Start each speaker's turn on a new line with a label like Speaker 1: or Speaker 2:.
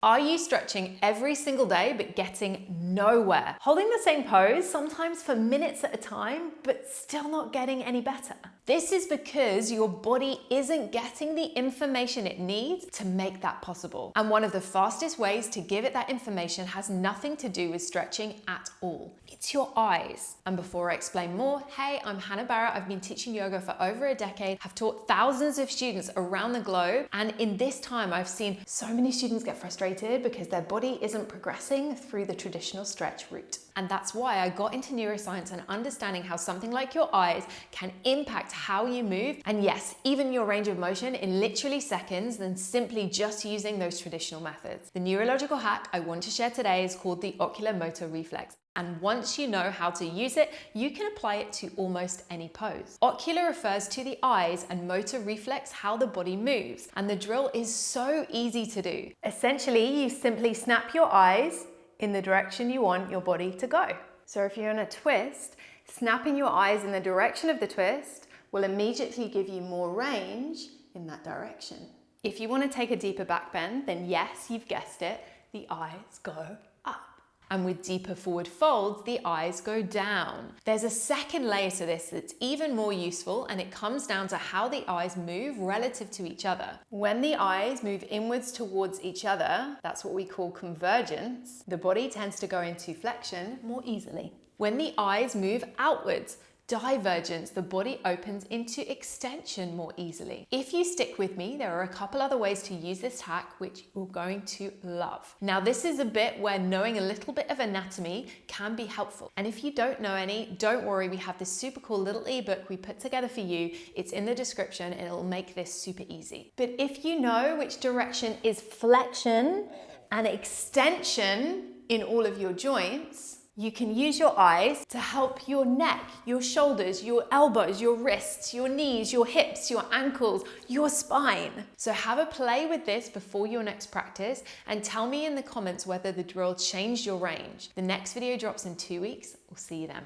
Speaker 1: Are you stretching every single day but getting nowhere? Holding the same pose, sometimes for minutes at a time, but still not getting any better? This is because your body isn't getting the information it needs to make that possible. And one of the fastest ways to give it that information has nothing to do with stretching at all. It's your eyes. And before I explain more, hey, I'm Barrett. I've been teaching yoga for over a decade, have taught thousands of students around the globe. And in this time, I've seen so many students get frustrated because their body isn't progressing through the traditional stretch route. And that's why I got into neuroscience and understanding how something like your eyes can impact how you move, and yes, even your range of motion in literally seconds than simply just using those traditional methods. The neurological hack I want to share today is called the ocular motor reflex. And once you know how to use it, you can apply it to almost any pose. Ocular refers to the eyes and motor reflex how the body moves. And the drill is so easy to do. Essentially, you simply snap your eyes in the direction you want your body to go. So if you're in a twist, snapping your eyes in the direction of the twist will immediately give you more range in that direction. If you want to take a deeper back bend, then yes, you've guessed it, the eyes go up. And with deeper forward folds, the eyes go down. There's a second layer to this that's even more useful, and it comes down to how the eyes move relative to each other. When the eyes move inwards towards each other, that's what we call convergence, the body tends to go into flexion more easily. When the eyes move outwards, divergence, the body opens into extension more easily. If you stick with me, there are a couple other ways to use this hack which you're going to love. Now, this is a bit where knowing a little bit of anatomy can be helpful. And if you don't know any, don't worry, we have this super cool little ebook we put together for you. It's in the description and it'll make this super easy. But if you know which direction is flexion and extension in all of your joints, you can use your eyes to help your neck, your shoulders, your elbows, your wrists, your knees, your hips, your ankles, your spine. So have a play with this before your next practice and tell me in the comments whether the drill changed your range. The next video drops in 2 weeks. We'll see you then.